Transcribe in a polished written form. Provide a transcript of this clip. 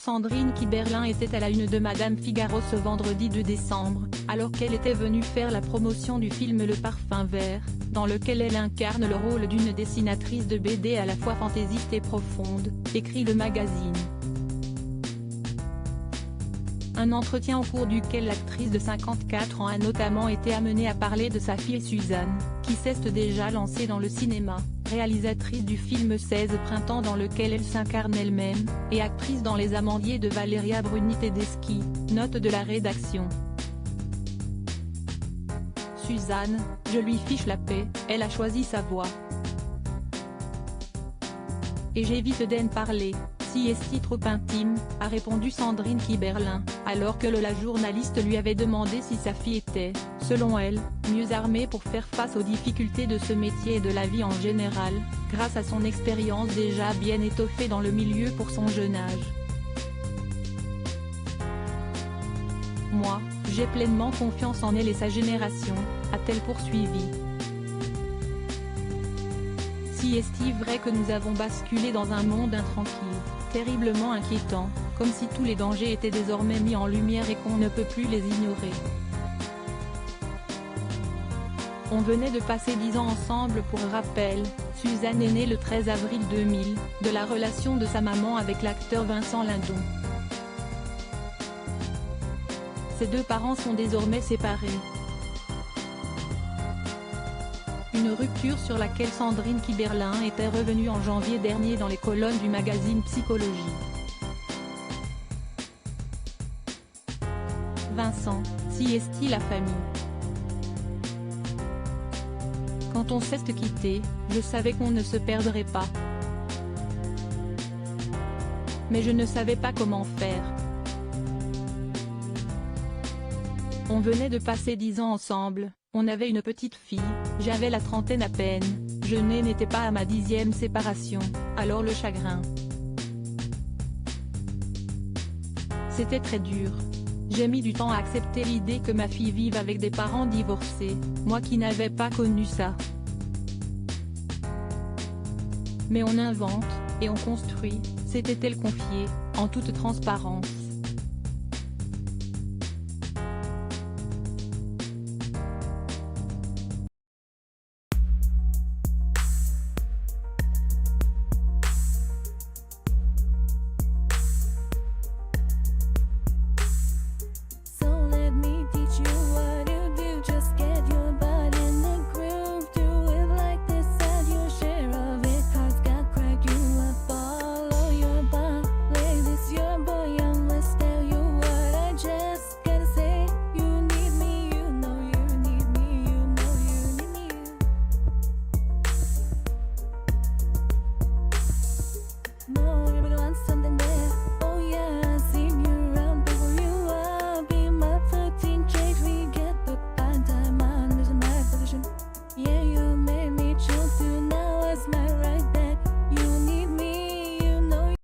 Sandrine Kiberlin était à la une de Madame Figaro ce vendredi 2 décembre, alors qu'elle était venue faire la promotion du film Le Parfum Vert, dans lequel elle incarne le rôle d'une dessinatrice de BD à la fois fantaisiste et profonde, écrit le magazine. Un entretien au cours duquel l'actrice de 54 ans a notamment été amenée à parler de sa fille Suzanne, qui s'est déjà lancée dans le cinéma, réalisatrice du film 16 printemps dans lequel elle s'incarne elle-même, et actrice dans Les Amandiers de Valeria Bruni Tedeschi, note de la rédaction. Suzanne, je lui fiche la paix, elle a choisi sa voie. Et j'évite d'en parler, si est-ce trop intime, a répondu Sandrine Kiberlin, alors que la journaliste lui avait demandé si sa fille était, selon elle, mieux armée pour faire face aux difficultés de ce métier et de la vie en général, grâce à son expérience déjà bien étoffée dans le milieu pour son jeune âge. Moi, j'ai pleinement confiance en elle et sa génération, a-t-elle poursuivi. Si est-il vrai que nous avons basculé dans un monde intranquille, terriblement inquiétant, comme si tous les dangers étaient désormais mis en lumière et qu'on ne peut plus les ignorer. On venait de passer 10 ans ensemble. Pour rappel, Suzanne est née le 13 avril 2000, de la relation de sa maman avec l'acteur Vincent Lindon. Ses deux parents sont désormais séparés. Une rupture sur laquelle Sandrine Kiberlin était revenue en janvier dernier dans les colonnes du magazine Psychologie. Vincent, si est-il la famille? Quand on s'est quitté, je savais qu'on ne se perdrait pas. Mais je ne savais pas comment faire. On venait de passer 10 ans ensemble, on avait une petite fille, j'avais la trentaine à peine, je n'étais pas à ma 10e séparation, alors le chagrin. C'était très dur. J'ai mis du temps à accepter l'idée que ma fille vive avec des parents divorcés, moi qui n'avais pas connu ça. Mais on invente, et on construit, s'était-elle confiée, en toute transparence.